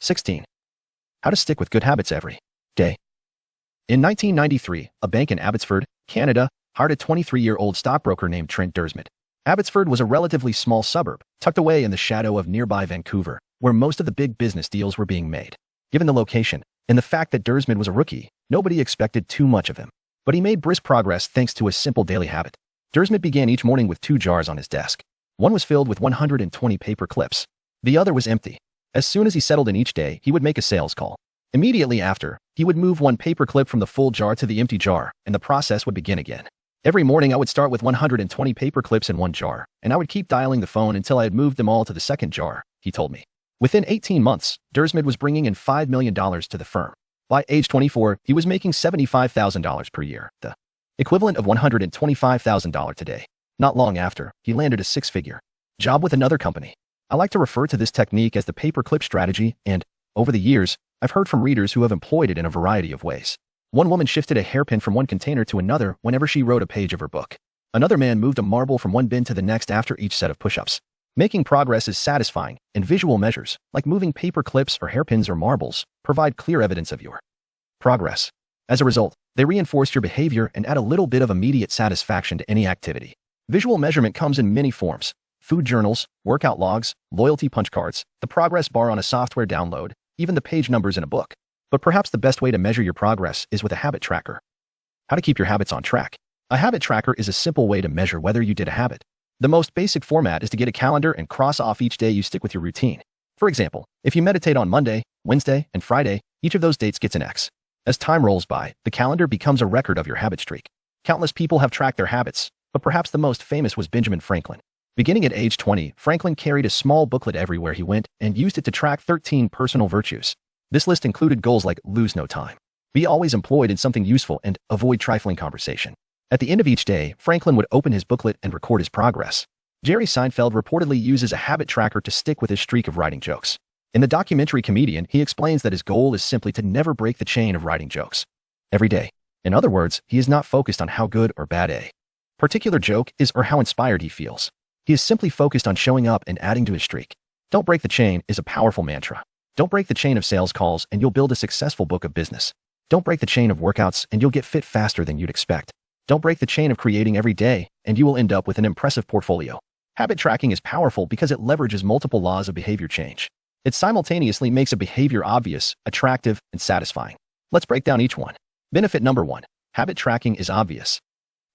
16. How to stick with good habits every day. In 1993, a bank in Abbotsford, Canada, hired a 23-year-old stockbroker named Trent Dersmit. Abbotsford was a relatively small suburb, tucked away in the shadow of nearby Vancouver, where most of the big business deals were being made. Given the location and the fact that Dersmit was a rookie, nobody expected too much of him. But he made brisk progress thanks to a simple daily habit. Dersmit began each morning with 2 jars on his desk. One was filled with 120 paper clips. The other was empty. As soon as he settled in each day, he would make a sales call. Immediately after, he would move one paper clip from the full jar to the empty jar, and the process would begin again. Every morning, I would start with 120 paper clips in one jar, and I would keep dialing the phone until I had moved them all to the second jar, he told me. Within 18 months, Dersmit was bringing in $5 million to the firm. By age 24, he was making $75,000 per year, the equivalent of $125,000 today. Not long after, he landed a 6-figure job with another company. I like to refer to this technique as the paperclip strategy, and, over the years, I've heard from readers who have employed it in a variety of ways. One woman shifted a hairpin from one container to another whenever she wrote a page of her book. Another man moved a marble from one bin to the next after each set of push-ups. Making progress is satisfying, and visual measures, like moving paper clips or hairpins or marbles, provide clear evidence of your progress. As a result, they reinforce your behavior and add a little bit of immediate satisfaction to any activity. Visual measurement comes in many forms: food journals, workout logs, loyalty punch cards, the progress bar on a software download, even the page numbers in a book. But perhaps the best way to measure your progress is with a habit tracker. How to keep your habits on track. A habit tracker is a simple way to measure whether you did a habit. The most basic format is to get a calendar and cross off each day you stick with your routine. For example, if you meditate on Monday, Wednesday, and Friday, each of those dates gets an X. As time rolls by, the calendar becomes a record of your habit streak. Countless people have tracked their habits, but perhaps the most famous was Benjamin Franklin. Beginning at age 20, Franklin carried a small booklet everywhere he went and used it to track 13 personal virtues. This list included goals like lose no time, be always employed in something useful, and avoid trifling conversation. At the end of each day, Franklin would open his booklet and record his progress. Jerry Seinfeld reportedly uses a habit tracker to stick with his streak of writing jokes. In the documentary Comedian, he explains that his goal is simply to never break the chain of writing jokes every day. In other words, he is not focused on how good or bad a particular joke is or how inspired he feels. He is simply focused on showing up and adding to his streak. Don't break the chain is a powerful mantra. Don't break the chain of sales calls and you'll build a successful book of business. Don't break the chain of workouts and you'll get fit faster than you'd expect. Don't break the chain of creating every day and you will end up with an impressive portfolio. Habit tracking is powerful because it leverages multiple laws of behavior change. It simultaneously makes a behavior obvious, attractive, and satisfying. Let's break down each one. Benefit number 1. Habit tracking is obvious.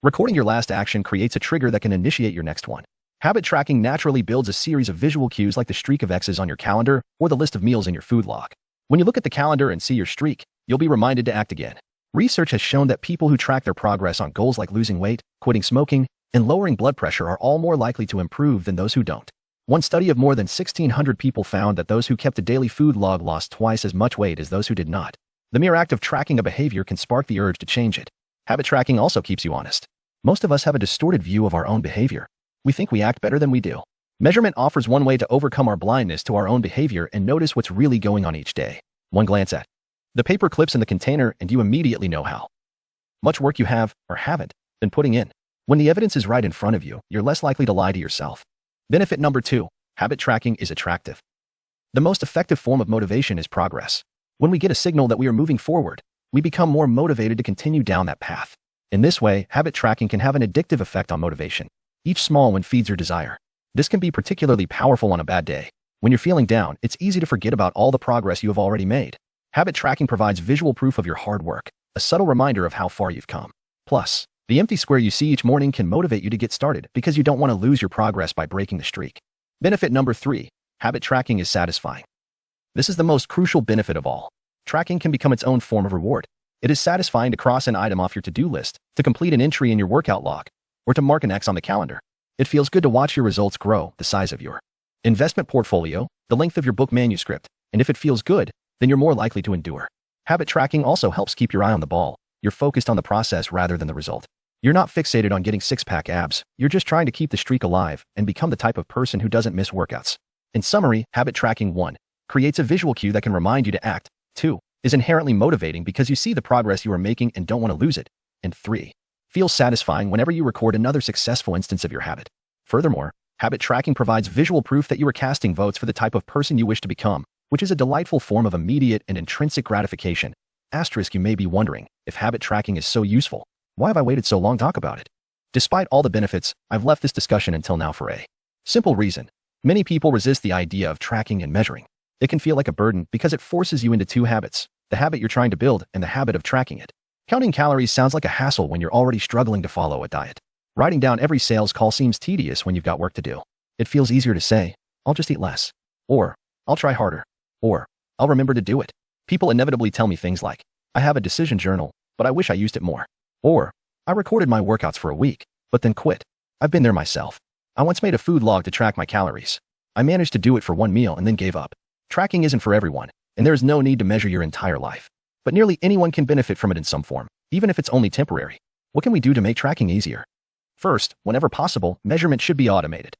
Recording your last action creates a trigger that can initiate your next one. Habit tracking naturally builds a series of visual cues like the streak of X's on your calendar or the list of meals in your food log. When you look at the calendar and see your streak, you'll be reminded to act again. Research has shown that people who track their progress on goals like losing weight, quitting smoking, and lowering blood pressure are all more likely to improve than those who don't. One study of more than 1,600 people found that those who kept a daily food log lost twice as much weight as those who did not. The mere act of tracking a behavior can spark the urge to change it. Habit tracking also keeps you honest. Most of us have a distorted view of our own behavior. We think we act better than we do. Measurement offers one way to overcome our blindness to our own behavior and notice what's really going on each day. One glance at the paper clips in the container and you immediately know how much work you have, or haven't, been putting in. When the evidence is right in front of you, you're less likely to lie to yourself. Benefit number 2. Habit tracking is attractive. The most effective form of motivation is progress. When we get a signal that we are moving forward, we become more motivated to continue down that path. In this way, habit tracking can have an addictive effect on motivation. Each small win feeds your desire. This can be particularly powerful on a bad day. When you're feeling down, it's easy to forget about all the progress you have already made. Habit tracking provides visual proof of your hard work, a subtle reminder of how far you've come. Plus, the empty square you see each morning can motivate you to get started because you don't want to lose your progress by breaking the streak. Benefit number 3. Habit tracking is satisfying. This is the most crucial benefit of all. Tracking can become its own form of reward. It is satisfying to cross an item off your to-do list, to complete an entry in your workout log, or to mark an X on the calendar. It feels good to watch your results grow, the size of your investment portfolio, the length of your book manuscript, and if it feels good, then you're more likely to endure. Habit tracking also helps keep your eye on the ball. You're focused on the process rather than the result. You're not fixated on getting six-pack abs. You're just trying to keep the streak alive and become the type of person who doesn't miss workouts. In summary, habit tracking 1. Creates a visual cue that can remind you to act. 2. Is inherently motivating because you see the progress you are making and don't want to lose it. And 3. Feels satisfying whenever you record another successful instance of your habit. Furthermore, habit tracking provides visual proof that you are casting votes for the type of person you wish to become, which is a delightful form of immediate and intrinsic gratification. Asterisk, you may be wondering, if habit tracking is so useful, why have I waited so long to talk about it? Despite all the benefits, I've left this discussion until now for a simple reason. Many people resist the idea of tracking and measuring. It can feel like a burden because it forces you into two habits, the habit you're trying to build and the habit of tracking it. Counting calories sounds like a hassle when you're already struggling to follow a diet. Writing down every sales call seems tedious when you've got work to do. It feels easier to say, I'll just eat less. Or, I'll try harder. Or, I'll remember to do it. People inevitably tell me things like, I have a decision journal, but I wish I used it more. Or, I recorded my workouts for a week, but then quit. I've been there myself. I once made a food log to track my calories. I managed to do it for one meal and then gave up. Tracking isn't for everyone, and there is no need to measure your entire life. But nearly anyone can benefit from it in some form, even if it's only temporary. What can we do to make tracking easier? First, whenever possible, measurement should be automated.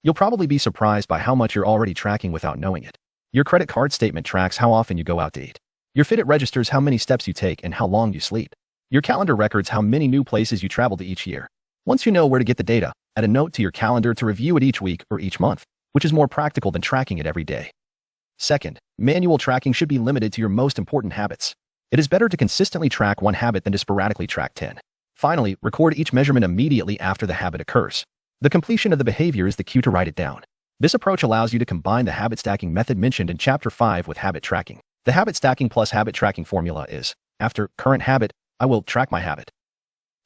You'll probably be surprised by how much you're already tracking without knowing it. Your credit card statement tracks how often you go out to eat. Your Fitbit registers how many steps you take and how long you sleep. Your calendar records how many new places you travel to each year. Once you know where to get the data, add a note to your calendar to review it each week or each month, which is more practical than tracking it every day. Second, manual tracking should be limited to your most important habits. It is better to consistently track one habit than to sporadically track 10. Finally, record each measurement immediately after the habit occurs. The completion of the behavior is the cue to write it down. This approach allows you to combine the habit stacking method mentioned in Chapter 5 with habit tracking. The habit stacking plus habit tracking formula is, after current habit, I will track my habit.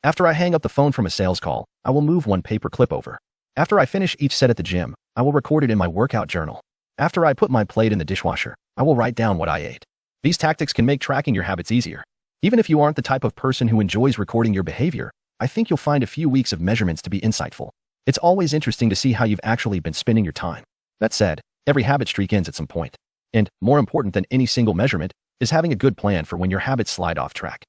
After I hang up the phone from a sales call, I will move one paper clip over. After I finish each set at the gym, I will record it in my workout journal. After I put my plate in the dishwasher, I will write down what I ate. These tactics can make tracking your habits easier. Even if you aren't the type of person who enjoys recording your behavior, I think you'll find a few weeks of measurements to be insightful. It's always interesting to see how you've actually been spending your time. That said, every habit streak ends at some point. And, more important than any single measurement, is having a good plan for when your habits slide off track.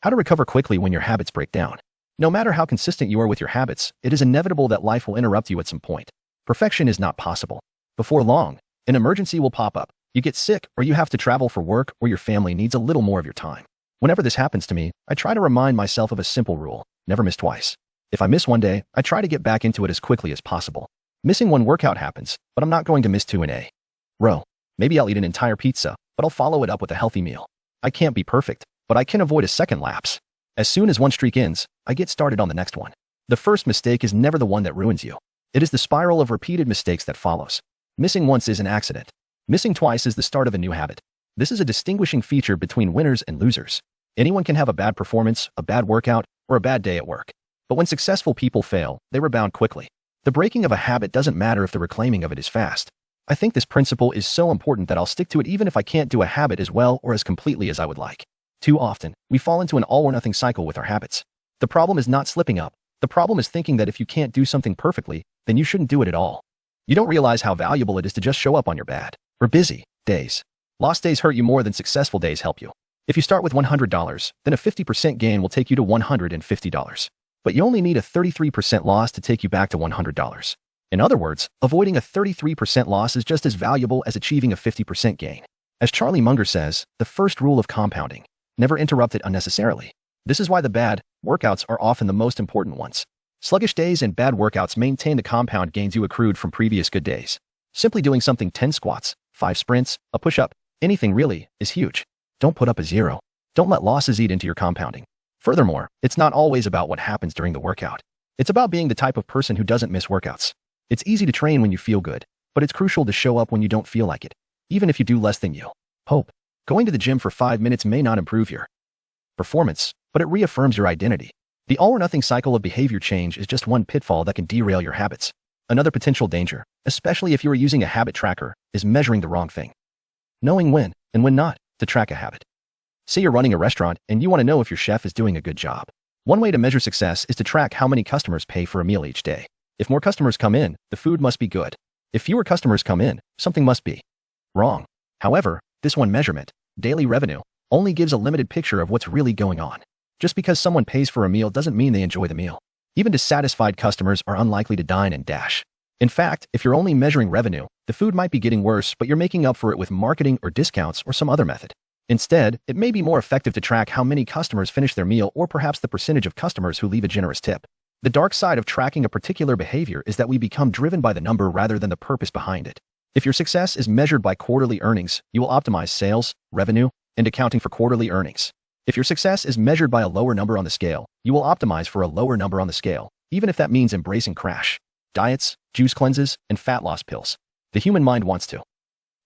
How to recover quickly when your habits break down. No matter how consistent you are with your habits, it is inevitable that life will interrupt you at some point. Perfection is not possible. Before long, an emergency will pop up. You get sick, or you have to travel for work, or your family needs a little more of your time. Whenever this happens to me, I try to remind myself of a simple rule: never miss twice. If I miss one day, I try to get back into it as quickly as possible. Missing one workout happens, but I'm not going to miss two in a row. Maybe I'll eat an entire pizza, but I'll follow it up with a healthy meal. I can't be perfect, but I can avoid a second lapse. As soon as one streak ends, I get started on the next one. The first mistake is never the one that ruins you. It is the spiral of repeated mistakes that follows. Missing once is an accident. Missing twice is the start of a new habit. This is a distinguishing feature between winners and losers. Anyone can have a bad performance, a bad workout, or a bad day at work. But when successful people fail, they rebound quickly. The breaking of a habit doesn't matter if the reclaiming of it is fast. I think this principle is so important that I'll stick to it even if I can't do a habit as well or as completely as I would like. Too often, we fall into an all-or-nothing cycle with our habits. The problem is not slipping up. The problem is thinking that if you can't do something perfectly, then you shouldn't do it at all. You don't realize how valuable it is to just show up on your bad or busy days. Lost days hurt you more than successful days help you. If you start with $100, then a 50% gain will take you to $150. But you only need a 33% loss to take you back to $100. In other words, avoiding a 33% loss is just as valuable as achieving a 50% gain. As Charlie Munger says, the first rule of compounding: never interrupt it unnecessarily. This is why the bad workouts are often the most important ones. Sluggish days and bad workouts maintain the compound gains you accrued from previous good days. Simply doing something 10 squats, 5 sprints, a push-up, anything really, is huge. Don't put up a zero. Don't let losses eat into your compounding. Furthermore, it's not always about what happens during the workout. It's about being the type of person who doesn't miss workouts. It's easy to train when you feel good, but it's crucial to show up when you don't feel like it, even if you do less than you hope. Going to the gym for 5 minutes may not improve your performance, but it reaffirms your identity. The all-or-nothing cycle of behavior change is just one pitfall that can derail your habits. Another potential danger, especially if you are using a habit tracker, is measuring the wrong thing. Knowing when, and when not, to track a habit. Say you're running a restaurant and you want to know if your chef is doing a good job. One way to measure success is to track how many customers pay for a meal each day. If more customers come in, the food must be good. If fewer customers come in, something must be wrong. However, this one measurement, daily revenue, only gives a limited picture of what's really going on. Just because someone pays for a meal doesn't mean they enjoy the meal. Even dissatisfied customers are unlikely to dine and dash. In fact, if you're only measuring revenue, the food might be getting worse, but you're making up for it with marketing or discounts or some other method. Instead, it may be more effective to track how many customers finish their meal or perhaps the percentage of customers who leave a generous tip. The dark side of tracking a particular behavior is that we become driven by the number rather than the purpose behind it. If your success is measured by quarterly earnings, you will optimize sales, revenue, and accounting for quarterly earnings. If your success is measured by a lower number on the scale, you will optimize for a lower number on the scale, even if that means embracing crash diets, juice cleanses, and fat loss pills. The human mind wants to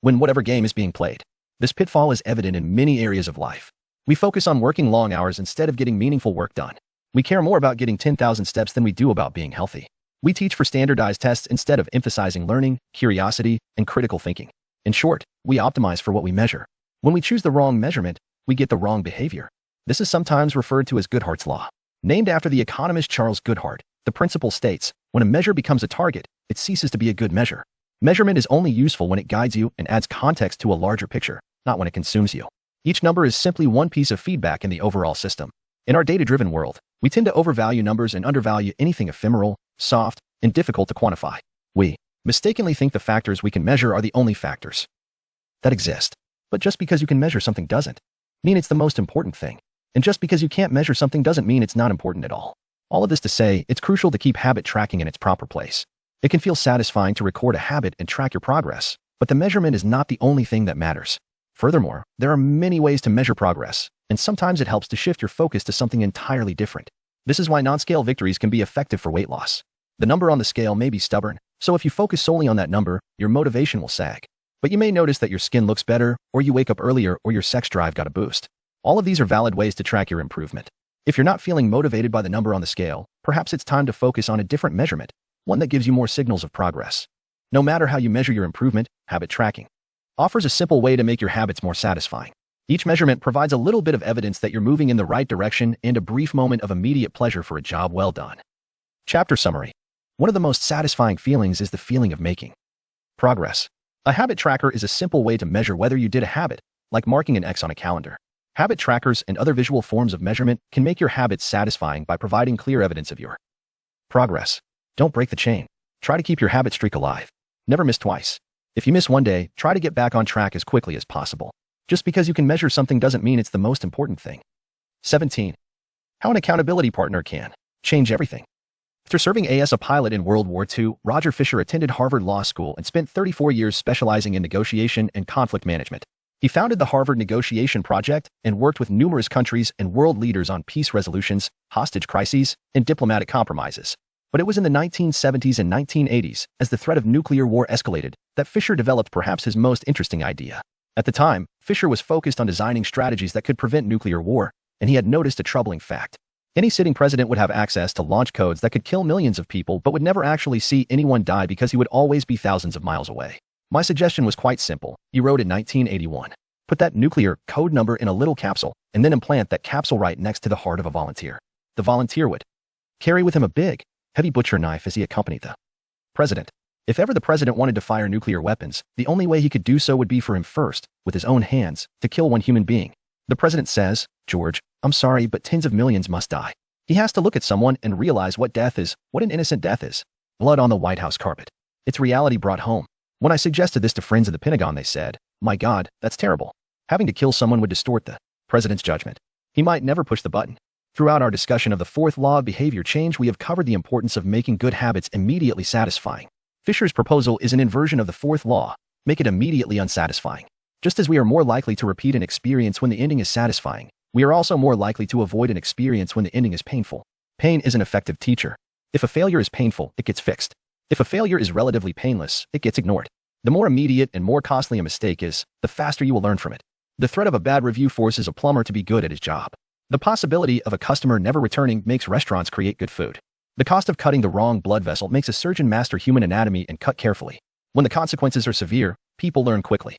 win whatever game is being played. This pitfall is evident in many areas of life. We focus on working long hours instead of getting meaningful work done. We care more about getting 10,000 steps than we do about being healthy. We teach for standardized tests instead of emphasizing learning, curiosity, and critical thinking. In short, we optimize for what we measure. When we choose the wrong measurement, we get the wrong behavior. This is sometimes referred to as Goodhart's law. Named after the economist Charles Goodhart, the principle states, when a measure becomes a target, it ceases to be a good measure. Measurement is only useful when it guides you and adds context to a larger picture, not when it consumes you. Each number is simply one piece of feedback in the overall system. In our data-driven world, we tend to overvalue numbers and undervalue anything ephemeral, soft, and difficult to quantify. We mistakenly think the factors we can measure are the only factors that exist. But just because you can measure something doesn't mean it's the most important thing. And just because you can't measure something doesn't mean it's not important at all. All of this to say, it's crucial to keep habit tracking in its proper place. It can feel satisfying to record a habit and track your progress, but the measurement is not the only thing that matters. Furthermore, there are many ways to measure progress, and sometimes it helps to shift your focus to something entirely different. This is why non-scale victories can be effective for weight loss. The number on the scale may be stubborn, so if you focus solely on that number, your motivation will sag. But you may notice that your skin looks better, or you wake up earlier, or your sex drive got a boost. All of these are valid ways to track your improvement. If you're not feeling motivated by the number on the scale, perhaps it's time to focus on a different measurement, one that gives you more signals of progress. No matter how you measure your improvement, habit tracking offers a simple way to make your habits more satisfying. Each measurement provides a little bit of evidence that you're moving in the right direction and a brief moment of immediate pleasure for a job well done. Chapter summary. One of the most satisfying feelings is the feeling of making progress. A habit tracker is a simple way to measure whether you did a habit, like marking an X on a calendar. Habit trackers and other visual forms of measurement can make your habits satisfying by providing clear evidence of your progress. Don't break the chain. Try to keep your habit streak alive. Never miss twice. If you miss one day, try to get back on track as quickly as possible. Just because you can measure something doesn't mean it's the most important thing. 17. How an accountability partner can change everything. After serving as a pilot in World War II, Roger Fisher attended Harvard Law School and spent 34 years specializing in negotiation and conflict management. He founded the Harvard Negotiation Project and worked with numerous countries and world leaders on peace resolutions, hostage crises, and diplomatic compromises. But it was in the 1970s and 1980s, as the threat of nuclear war escalated, that Fisher developed perhaps his most interesting idea. At the time, Fisher was focused on designing strategies that could prevent nuclear war, and he had noticed a troubling fact. Any sitting president would have access to launch codes that could kill millions of people but would never actually see anyone die because he would always be thousands of miles away. My suggestion was quite simple, he wrote in 1981. Put that nuclear code number in a little capsule, and then implant that capsule right next to the heart of a volunteer. The volunteer would carry with him a big, heavy butcher knife as he accompanied the president. If ever the president wanted to fire nuclear weapons, the only way he could do so would be for him first, with his own hands, to kill one human being. The president says, George, I'm sorry, but tens of millions must die. He has to look at someone and realize what death is, what an innocent death is. Blood on the White House carpet. It's reality brought home. When I suggested this to friends at the Pentagon, they said, my God, that's terrible. Having to kill someone would distort the president's judgment. He might never push the button. Throughout our discussion of the fourth law of behavior change, we have covered the importance of making good habits immediately satisfying. Fisher's proposal is an inversion of the fourth law, make it immediately unsatisfying. Just as we are more likely to repeat an experience when the ending is satisfying, we are also more likely to avoid an experience when the ending is painful. Pain is an effective teacher. If a failure is painful, it gets fixed. If a failure is relatively painless, it gets ignored. The more immediate and more costly a mistake is, the faster you will learn from it. The threat of a bad review forces a plumber to be good at his job. The possibility of a customer never returning makes restaurants create good food. The cost of cutting the wrong blood vessel makes a surgeon master human anatomy and cut carefully. When the consequences are severe, people learn quickly.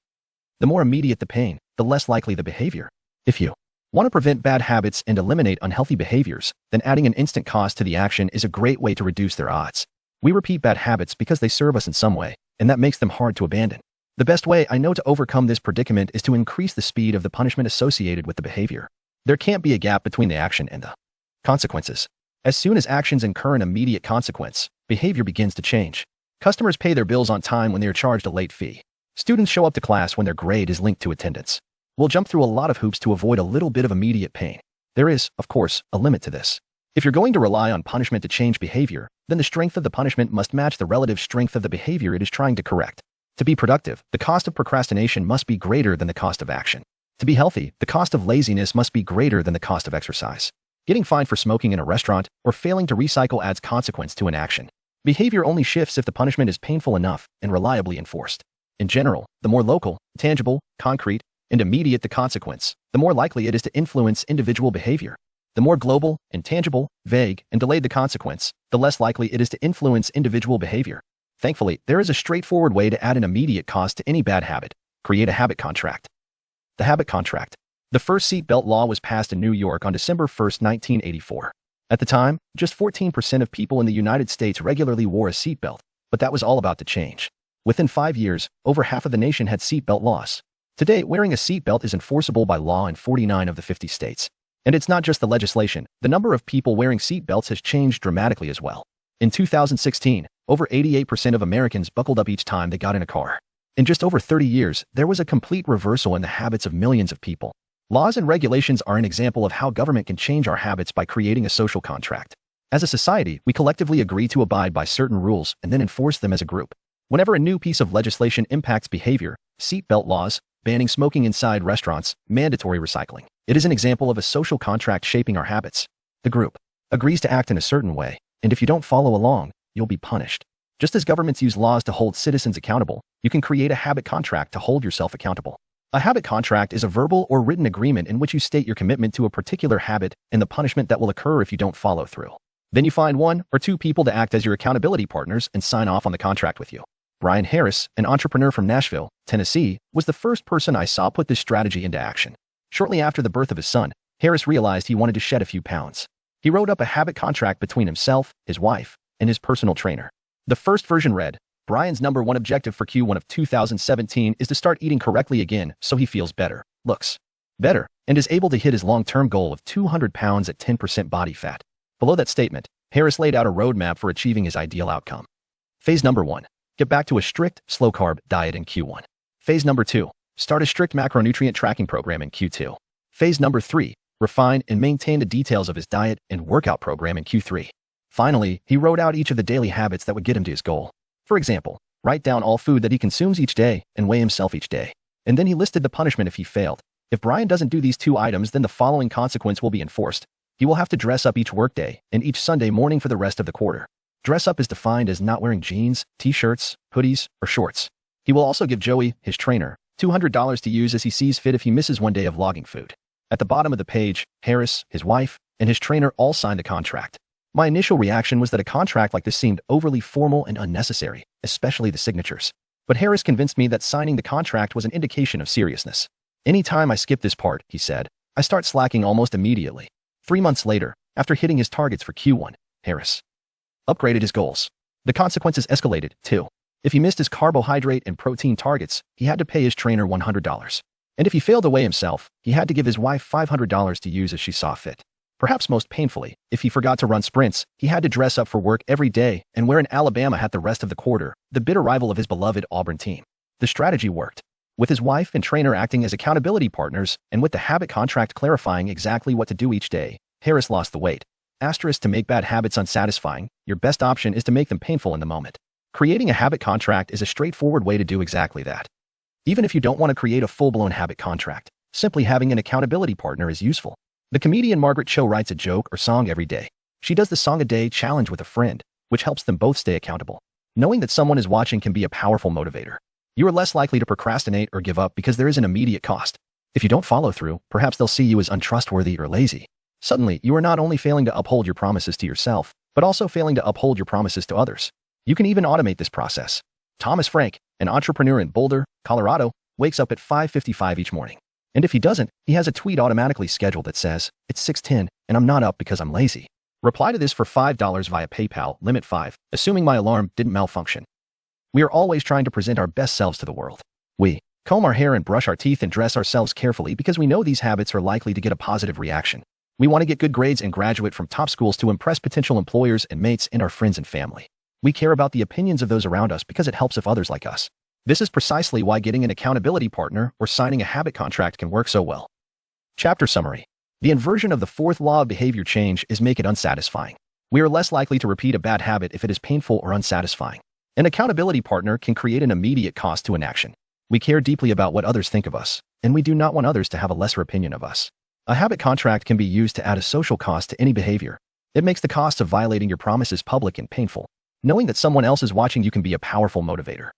The more immediate the pain, the less likely the behavior. If you want to prevent bad habits and eliminate unhealthy behaviors, then adding an instant cost to the action is a great way to reduce their odds. We repeat bad habits because they serve us in some way, and that makes them hard to abandon. The best way I know to overcome this predicament is to increase the speed of the punishment associated with the behavior. There can't be a gap between the action and the consequences. As soon as actions incur an immediate consequence, behavior begins to change. Customers pay their bills on time when they are charged a late fee. Students show up to class when their grade is linked to attendance. We'll jump through a lot of hoops to avoid a little bit of immediate pain. There is, of course, a limit to this. If you're going to rely on punishment to change behavior, then the strength of the punishment must match the relative strength of the behavior it is trying to correct. To be productive, the cost of procrastination must be greater than the cost of action. To be healthy, the cost of laziness must be greater than the cost of exercise. Getting fined for smoking in a restaurant or failing to recycle adds consequence to an action. Behavior only shifts if the punishment is painful enough and reliably enforced. In general, the more local, tangible, concrete, and immediate the consequence, the more likely it is to influence individual behavior. The more global, intangible, vague, and delayed the consequence, the less likely it is to influence individual behavior. Thankfully, there is a straightforward way to add an immediate cost to any bad habit. Create a habit contract. The habit contract. The first seatbelt law was passed in New York on December 1, 1984. At the time, just 14% of people in the United States regularly wore a seatbelt, but that was all about to change. Within 5 years, over half of the nation had seatbelt laws. Today, wearing a seatbelt is enforceable by law in 49 of the 50 states. And it's not just the legislation, the number of people wearing seatbelts has changed dramatically as well. In 2016, over 88% of Americans buckled up each time they got in a car. In just over 30 years, there was a complete reversal in the habits of millions of people. Laws and regulations are an example of how government can change our habits by creating a social contract. As a society, we collectively agree to abide by certain rules and then enforce them as a group. Whenever a new piece of legislation impacts behavior, seatbelt laws, banning smoking inside restaurants, mandatory recycling, it is an example of a social contract shaping our habits. The group agrees to act in a certain way, and if you don't follow along, you'll be punished. Just as governments use laws to hold citizens accountable, you can create a habit contract to hold yourself accountable. A habit contract is a verbal or written agreement in which you state your commitment to a particular habit and the punishment that will occur if you don't follow through. Then you find 1 or 2 people to act as your accountability partners and sign off on the contract with you. Brian Harris, an entrepreneur from Nashville, Tennessee, was the first person I saw put this strategy into action. Shortly after the birth of his son, Harris realized he wanted to shed a few pounds. He wrote up a habit contract between himself, his wife, and his personal trainer. The first version read, Brian's number 1 objective for Q1 of 2017 is to start eating correctly again so he feels better, looks better, and is able to hit his long-term goal of 200 pounds at 10% body fat. Below that statement, Harris laid out a roadmap for achieving his ideal outcome. Phase number 1. Get back to a strict, slow-carb diet in Q1. Phase number 2. Start a strict macronutrient tracking program in Q2. Phase number 3. Refine and maintain the details of his diet and workout program in Q3. Finally, he wrote out each of the daily habits that would get him to his goal. For example, write down all food that he consumes each day and weigh himself each day. And then he listed the punishment if he failed. If Brian doesn't do these 2 items, then the following consequence will be enforced. He will have to dress up each workday and each Sunday morning for the rest of the quarter. Dress up is defined as not wearing jeans, t-shirts, hoodies, or shorts. He will also give Joey, his trainer, $200 to use as he sees fit if he misses 1 day of logging food. At the bottom of the page, Harris, his wife, and his trainer all signed a contract. My initial reaction was that a contract like this seemed overly formal and unnecessary, especially the signatures. But Harris convinced me that signing the contract was an indication of seriousness. Anytime I skip this part, he said, I start slacking almost immediately. 3 months later, after hitting his targets for Q1, Harris upgraded his goals. The consequences escalated, too. If he missed his carbohydrate and protein targets, he had to pay his trainer $100. And if he failed to weigh himself, he had to give his wife $500 to use as she saw fit. Perhaps most painfully, if he forgot to run sprints, he had to dress up for work every day and wear an Alabama hat the rest of the quarter, the bitter rival of his beloved Auburn team. The strategy worked. With his wife and trainer acting as accountability partners, and with the habit contract clarifying exactly what to do each day, Harris lost the weight. To make bad habits unsatisfying, your best option is to make them painful in the moment. Creating a habit contract is a straightforward way to do exactly that. Even if you don't want to create a full-blown habit contract, simply having an accountability partner is useful. The comedian Margaret Cho writes a joke or song every day. She does the song-a-day challenge with a friend, which helps them both stay accountable. Knowing that someone is watching can be a powerful motivator. You are less likely to procrastinate or give up because there is an immediate cost. If you don't follow through, perhaps they'll see you as untrustworthy or lazy. Suddenly, you are not only failing to uphold your promises to yourself, but also failing to uphold your promises to others. You can even automate this process. Thomas Frank, an entrepreneur in Boulder, Colorado, wakes up at 5:55 each morning. And if he doesn't, he has a tweet automatically scheduled that says, "It's 6:10 and I'm not up because I'm lazy. Reply to this for $5 via PayPal, limit 5, assuming my alarm didn't malfunction." We are always trying to present our best selves to the world. We comb our hair and brush our teeth and dress ourselves carefully because we know these habits are likely to get a positive reaction. We want to get good grades and graduate from top schools to impress potential employers and mates and our friends and family. We care about the opinions of those around us because it helps if others like us. This is precisely why getting an accountability partner or signing a habit contract can work so well. Chapter Summary. The inversion of the 4th law of behavior change is make it unsatisfying. We are less likely to repeat a bad habit if it is painful or unsatisfying. An accountability partner can create an immediate cost to an action. We care deeply about what others think of us, and we do not want others to have a lesser opinion of us. A habit contract can be used to add a social cost to any behavior. It makes the cost of violating your promises public and painful. Knowing that someone else is watching you can be a powerful motivator.